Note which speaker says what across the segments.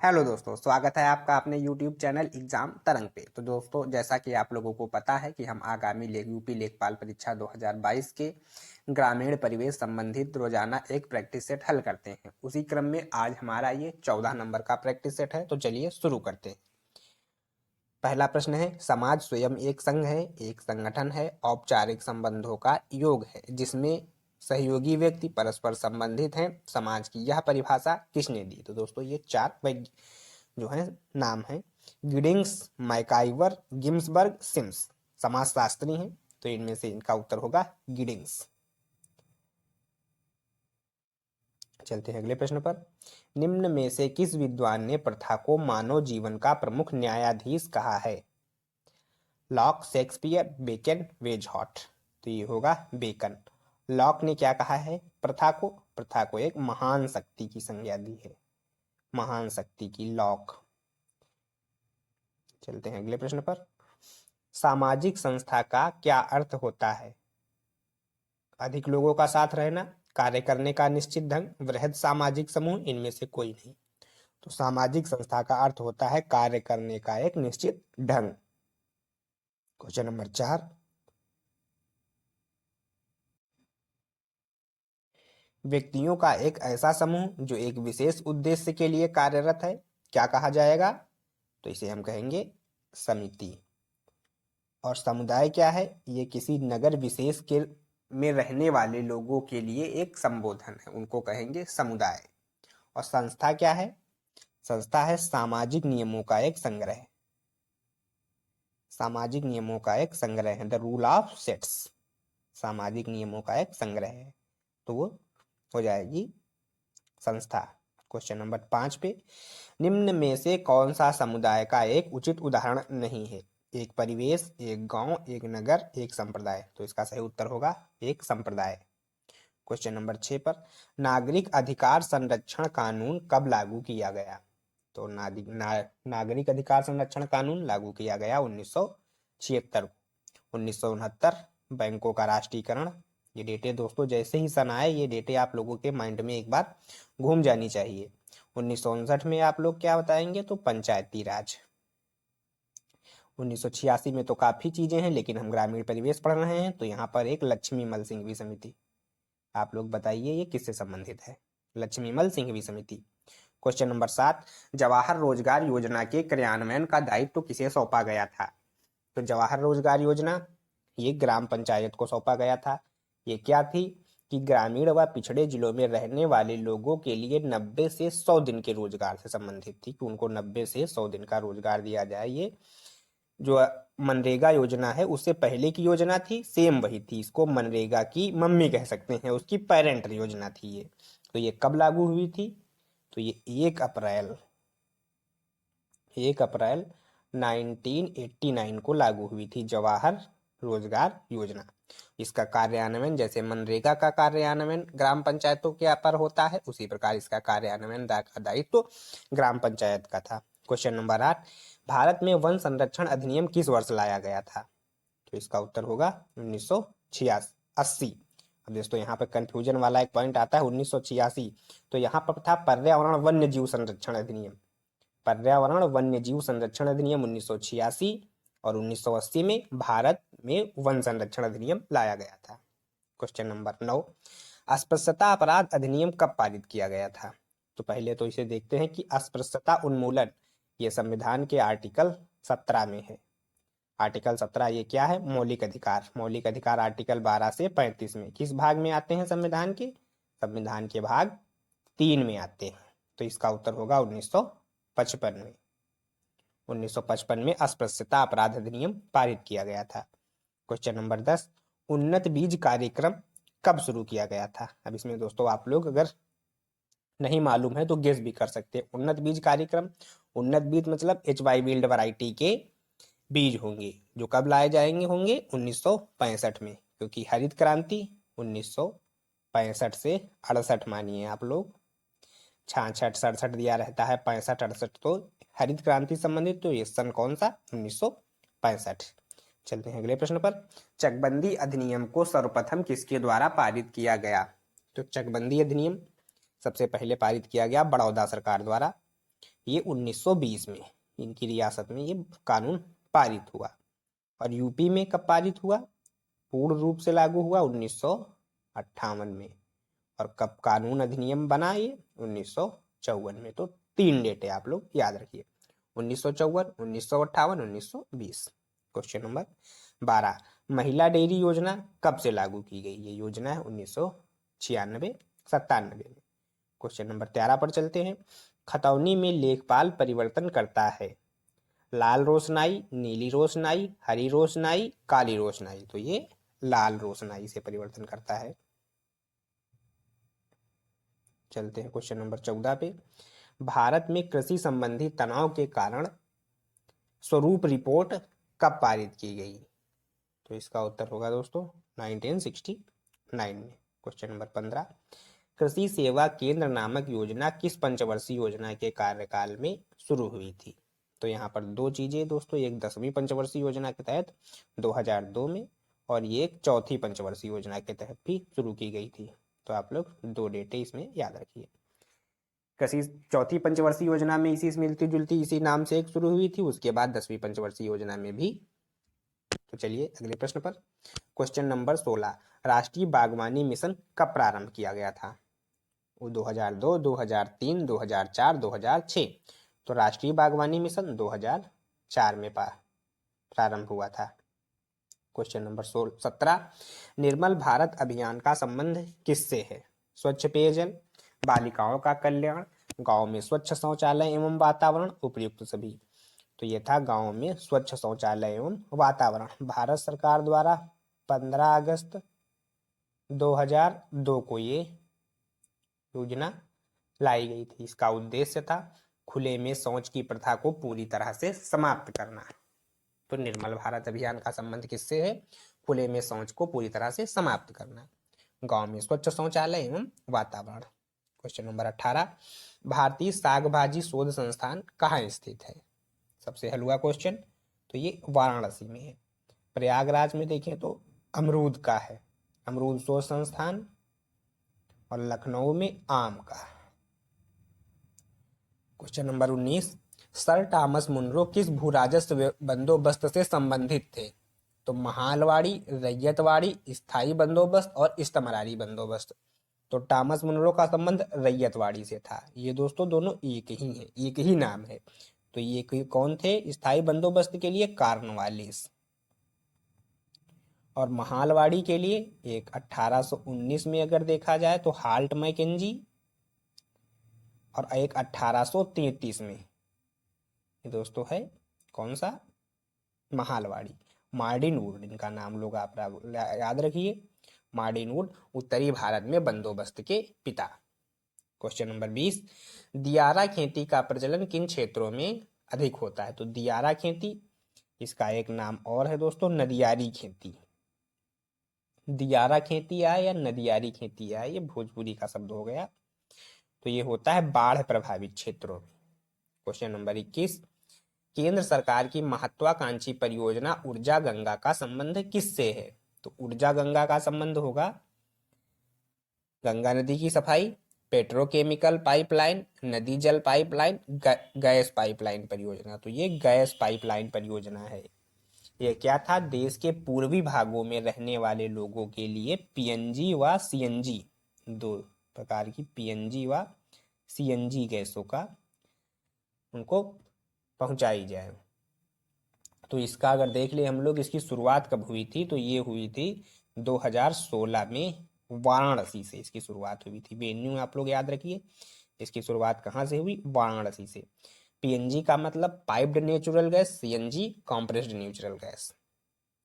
Speaker 1: Hello दोस्तों, स्वागत है आपका अपने यूट्यूब चैनल एग्जाम तरंग पे। तो दोस्तों, जैसा कि आप लोगों को पता है कि हम आगामी यूपी लेखपाल परीक्षा 2022 के ग्रामीण परिवेश संबंधित रोजाना एक प्रैक्टिस सेट हल करते हैं। उसी क्रम में आज हमारा ये 14 नंबर का प्रैक्टिस सेट है। तो चलिए शुरू करते हैं। पहला प्रश्न है, समाज स्वयं एक संघ है, एक संगठन है, औपचारिक संबंधों का योग है जिसमें सहयोगी व्यक्ति परस्पर संबंधित हैं। समाज की यह परिभाषा किसने दी? तो दोस्तों, ये चार जो है नाम है, गिडिंग्स, मैकाइवर, गिम्सबर्ग, सिम्स। समाजशास्त्री हैं, तो इनमें से इनका उत्तर होगा गिडिंग्स। चलते हैं अगले प्रश्न पर। निम्न में से किस विद्वान ने प्रथा को मानव जीवन का प्रमुख न्यायाधीश कहा है? लॉक, शेक्सपियर, बेकन, वेजहॉट। तो ये होगा बेकन। लॉक ने क्या कहा है? प्रथा को एक महान शक्ति की संज्ञा दी है, महान शक्ति की, लॉक। चलते हैं अगले प्रश्न पर। सामाजिक संस्था का क्या अर्थ होता है? अधिक लोगों का साथ रहना, कार्य करने का निश्चित ढंग, वृहद सामाजिक समूह, इनमें से कोई नहीं। तो सामाजिक संस्था का अर्थ होता है कार्य करने का एक निश्चित ढंग। क्वेश्चन नंबर 4, व्यक्तियों का एक ऐसा समूह जो एक विशेष उद्देश्य के लिए कार्यरत है, क्या कहा जाएगा? तो इसे हम कहेंगे समिति। और समुदाय क्या है? ये किसी नगर विशेष के में रहने वाले लोगों के लिए एक संबोधन है, उनको कहेंगे समुदाय। और संस्था क्या है? संस्था है सामाजिक नियमों का एक संग्रह, सामाजिक नियमों का एक संग्रह है, द रूल ऑफ सेट्स। सामाजिक नियमों का एक संग्रह है, तो वो हो जाएगी संस्था। क्वेश्चन नंबर 5 पे, निम्न में से कौन सा समुदाय का एक उचित उदाहरण नहीं है? एक परिवेश, एक गांव, एक नगर, एक संप्रदाय। तो इसका सही उत्तर होगा एक संप्रदाय। क्वेश्चन नंबर 6 पर, नागरिक अधिकार संरक्षण कानून कब लागू किया गया? तो नागरिक अधिकार संरक्षण कानून लागू किया गया 1976 को। 1969 बैंकों का राष्ट्रीयकरण। ये डेटें दोस्तों जैसे ही सन आए, ये डेटें आप लोगों के माइंड में एक बार घूम जानी चाहिए। 1959 में आप लोग क्या बताएंगे? तो पंचायती राज। 1986 में तो काफी चीजें हैं, लेकिन हम ग्रामीण परिवेश पढ़ रहे हैं, तो यहाँ पर एक लक्ष्मीमल सिंघवी समिति। आप लोग बताइए ये किससे संबंधित है? लक्ष्मीमल सिंघवी समिति। क्वेश्चन नंबर 7, जवाहर रोजगार योजना के क्रियान्वयन का दायित्व किसे सौंपा गया था? तो जवाहर रोजगार योजना ये ग्राम पंचायत को सौंपा गया था। ये क्या थी कि ग्रामीण व पिछड़े जिलों में रहने वाले लोगों के लिए 90 से 100 दिन के रोजगार से संबंधित थी, कि उनको 90 से 100 दिन का रोजगार दिया जाए। ये जो मनरेगा योजना है उससे पहले की योजना थी, सेम वही थी। इसको मनरेगा की मम्मी कह सकते हैं, उसकी पेरेंट योजना थी ये। तो ये कब लागू हुई थी? तो ये 1 अप्रैल 1989 को लागू हुई थी जवाहर रोजगार योजना। इसका कार्यान्वयन जैसे मनरेगा का कार्यान्वयन ग्राम पंचायतों के पर होता है, उसी प्रकार इसका कार्यान्वयन का दायित्व ग्राम पंचायत का था। क्वेश्चन नंबर 8, भारत में वन संरक्षण अधिनियम किस वर्ष लाया गया था? तो इसका उत्तर होगा 1986। अब दोस्तों यहाँ पे कंफ्यूजन वाला एक पॉइंट आता है 1986, तो यहाँ पर था पर्यावरण वन्य जीव संरक्षण अधिनियम। पर्यावरण वन्य जीव संरक्षण अधिनियम 1986, और 1980 में भारत में वन संरक्षण अधिनियम लाया गया था। क्वेश्चन नंबर 9, अस्पृश्यता अपराध अधिनियम कब पारित किया गया था? तो पहले तो इसे देखते हैं कि अस्पृश्यता उन्मूलन ये संविधान के आर्टिकल 17 में है। आर्टिकल 17 ये क्या है? मौलिक अधिकार। मौलिक अधिकार आर्टिकल 12 से 35 में किस भाग में आते हैं? संविधान के भाग 3 में आते हैं। तो इसका उत्तर होगा 1955 में। 1955 में अस्पृश्यता अपराध अधिनियम पारित किया गया था। क्वेश्चन नंबर 10, उन्नत बीज कार्यक्रम कब शुरू किया गया था? अब इसमें दोस्तों आप लोग अगर नहीं मालूम है तो गेस भी कर सकते हैं। उन्नत बीज कार्यक्रम, उन्नत बीज मतलब HY वैरायटी के बीज होंगे जो कब लाए जाएंगे होंगे? 1965 में, क्योंकि हरित क्रांति 1965 से 68 मानिए आप लोग, 66 67 दिया रहता है, 65 68 तो हरित क्रांति संबंधित। तो ये सन कौन सा? 1965। चलते हैं अगले प्रश्न पर। चकबंदी अधिनियम को सर्वप्रथम किसके द्वारा पारित किया गया? तो चकबंदी अधिनियम सबसे पहले पारित किया गया बड़ौदा सरकार द्वारा। ये 1920 में इनकी रियासत में ये कानून पारित हुआ। और यूपी में कब पारित हुआ, पूर्ण रूप से लागू हुआ 1958 में। और कब कानून अधिनियम बना ये 1954 में। तो 3 डेट है, आप लोग याद रखिए, 1954, 1958, 1920। क्वेश्चन नंबर 12, महिला डेयरी योजना कब से लागू की गई। ये योजना है 1996-97 में। क्वेश्चन नंबर 13 पर चलते हैं। खतौनी में लेखपाल परिवर्तन करता है, लाल रोशनाई, नीली रोशनाई, हरी रोशनाई, काली रोशनाई। तो ये लाल रोशनाई से परिवर्तन करता है। चलते हैं क्वेश्चन नंबर 14 पे। भारत में कृषि संबंधी तनाव के कारण स्वरूप रिपोर्ट कब पारित की गई। तो इसका उत्तर होगा दोस्तों 1969 में। क्वेश्चन नंबर 15, कृषि सेवा केंद्र नामक योजना किस पंचवर्षीय योजना के कार्यकाल में शुरू हुई थी। तो यहाँ पर 2 चीजें दोस्तों, एक 10वीं पंचवर्षीय योजना के तहत 2002 में, और ये एक चौथी पंचवर्षीय योजना के तहत भी शुरू की गई थी। तो आप लोग 2 डेटे इसमें याद रखिए। कृषि चौथी पंचवर्षीय योजना में इसी मिलती जुलती इसी नाम से एक शुरू हुई थी, उसके बाद 10वीं पंचवर्षीय योजना में भी। तो चलिए अगले प्रश्न पर। क्वेश्चन नंबर 16, राष्ट्रीय बागवानी मिशन कब प्रारंभ किया गया था। वो 2002, 2003, 2004, 2006। तो राष्ट्रीय बागवानी मिशन 2004 में प्रारंभ हुआ था। क्वेश्चन नंबर 17, निर्मल भारत अभियान का संबंध किससे है। स्वच्छ पेयजल, बालिकाओं का कल्याण, गांव में स्वच्छ शौचालय एवं वातावरण, उपयुक्त सभी। तो ये था गांव में स्वच्छ शौचालय एवं वातावरण। भारत सरकार द्वारा 15 अगस्त 2002 को ये योजना लाई गई थी। इसका उद्देश्य था खुले में शौच की प्रथा को पूरी तरह से समाप्त करना। तो निर्मल भारत अभियान का संबंध किससे है, खुले में शौच को पूरी तरह से समाप्त करना, गांव में स्वच्छ शौचालय एवं वातावरण। क्वेश्चन नंबर 18, भारतीय साग भाजी शोध संस्थान कहाँ स्थित है। सबसे हलवा क्वेश्चन। तो ये वाराणसी में है। प्रयागराज में देखें तो अमरूद का है, अमरूद शोध संस्थान, और लखनऊ में आम का। Question number 19, sir Thomas Munro किस भू राजस्व बंदोबस्त से संबंधित थे। तो महालवाड़ी, रैयतवाड़ी, स्थायी बंदोबस्त और इस्तमरारी बंदोबस्त। तो टॉमस मुनरो का संबंध रैयतवाड़ी से था। ये दोस्तों दोनों एक ही है, एक ही नाम है। तो ये कौन थे स्थायी बंदोबस्त के लिए, कार्नवालिस। और महालवाड़ी के लिए एक 1819 में अगर देखा जाए तो हाल्ट मैकेंजी, और एक 1833 में। ये दोस्तों है कौन सा, महालवाड़ी। मार्टिन वुड इनका नाम लोग आप याद रखिए। मार्टिन वुड उत्तरी भारत में बंदोबस्त के पिता। क्वेश्चन नंबर 20, दियारा खेती का प्रचलन किन क्षेत्रों में अधिक होता है। तो दियारा खेती, इसका एक नाम और है दोस्तों नदियारी खेती। दियारा खेती आए या नदियारी खेती आए, ये भोजपुरी का शब्द हो गया। तो ये होता है बाढ़ प्रभावित क्षेत्रों में। क्वेश्चन नंबर 21, केंद्र सरकार की महत्वाकांक्षी परियोजना ऊर्जा गंगा का संबंध किससे है। तो ऊर्जा गंगा का संबंध होगा गंगा नदी की सफाई, पेट्रोकेमिकल पाइपलाइन, नदी जल पाइपलाइन, गैस पाइपलाइन परियोजना। तो ये गैस पाइपलाइन परियोजना है। यह क्या था, देश के पूर्वी भागों में रहने वाले लोगों के लिए पीएनजी व सीएनजी, 2 प्रकार की पीएनजी व सीएनजी गैसों का उनको पहुंचाई जाए। तो इसका अगर देख ले हम लोग, इसकी शुरुआत कब हुई थी। तो ये हुई थी 2016 में वाराणसी से इसकी शुरुआत हुई थी। वेन्यू आप लोग याद रखिए, इसकी शुरुआत कहाँ से हुई, वाराणसी से। पीएनजी का मतलब piped natural gas, CNG compressed natural gas.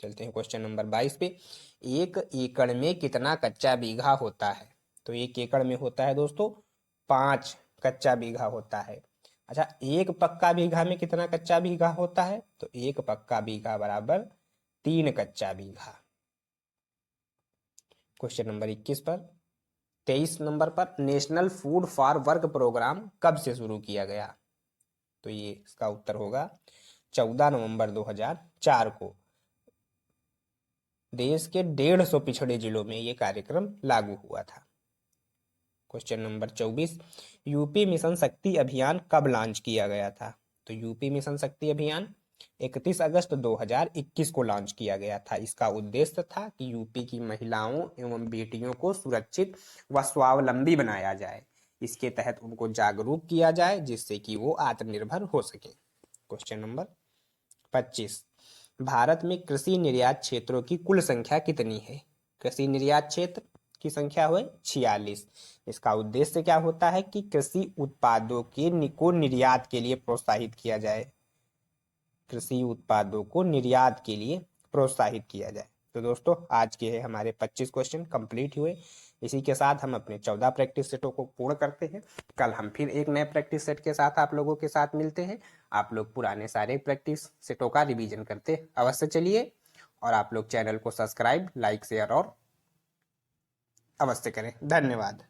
Speaker 1: चलते हैं क्वेश्चन नंबर 22 पे। 1 एकड़ में कितना कच्चा बीघा होता है। तो 1 एकड़ में होता है दोस्तों 5 कच्चा बीघा होता है। अच्छा, 1 पक्का बीघा में कितना कच्चा बीघा होता है। तो 1 पक्का बीघा बराबर 3 कच्चा बीघा। क्वेश्चन नंबर 21 पर 23 नंबर पर, national food for work programme कब से शुरू किया गया। तो ये इसका उत्तर होगा 14 नवंबर 2004 को। देश के 150 पिछड़े जिलों में ये कार्यक्रम लागू हुआ था। क्वेश्चन नंबर 24, यूपी मिशन शक्ति अभियान कब लॉन्च किया गया था? तो यूपी मिशन शक्ति अभियान 31 अगस्त 2021 को लॉन्च किया गया था। इसका उद्देश्य था कि यूपी की महिलाओं एवं बेटियों को सुरक्षित व स्वावलंबी बनाया जाए। इसके तहत उनको जागरूक किया जाए जिससे कि वो आत्मनिर्भर हो सके। क्वेश्चन नंबर 25, भारत में कृषि निर्यात क्षेत्रों की कुल संख्या कितनी है? कृषि निर्यात क्षेत्र की संख्या हुई 46। इसका उद्देश्य क्या होता है कि कृषि उत्पादों को निर्यात के लिए प्रोत्साहित किया जाए। कृषि उत्पादों को निर्यात के लिए प्रोत्साहित किया जाए। तो दोस्तों आज के हमारे 25 क्वेश्चन कंप्लीट हुए। इसी के साथ हम अपने 14 प्रैक्टिस सेटों को पूर्ण करते हैं। कल हम फिर एक नए प्रैक्टिस सेट के साथ आप लोगों के साथ मिलते हैं। आप लोग पुराने सारे प्रैक्टिस सेटों का रिवीजन करते अवश्य चलिए और आप लोग चैनल को सब्सक्राइब, लाइक, शेयर और अवश्य करें। धन्यवाद।